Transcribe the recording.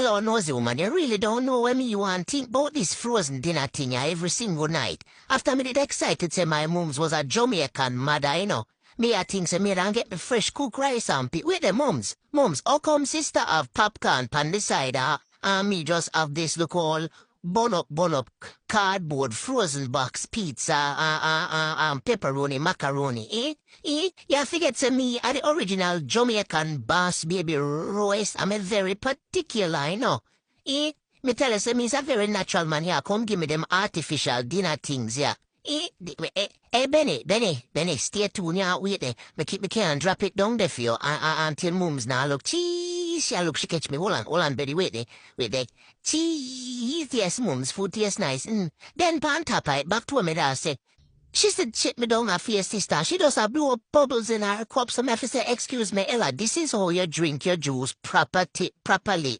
Hello, nosy woman, you really don't know when me you want think about this frozen dinner thing every single night. After me did excited say my mums was a Jamaican mother, you know. Me I think say me don't get the fresh cooked rice and pea. Wait the mums. Mums, how come sister have popcorn pan the side, and me just have this look all bun up, cardboard, frozen box, pizza, pepperoni, macaroni, eh? You forget to me, are the original Jamaican boss baby Royce. I'm a very particular, you know. Eh? Me tell you, say me's a very natural man here. Come give me them artificial dinner things, yeah. Benny, stay tuned, yeah, wait there. Me can't drop it down there for you, until mums now look cheese, yeah, look, she catch me. Hold on, Betty, wait there. Cheese, yes, mums, food tastes nice. Then pan top it, back to me there, say, she said shit me down her face, sister. She does have blow up bubbles in her cup, so me have to say, excuse me, Ella, this is how you drink your juice properly.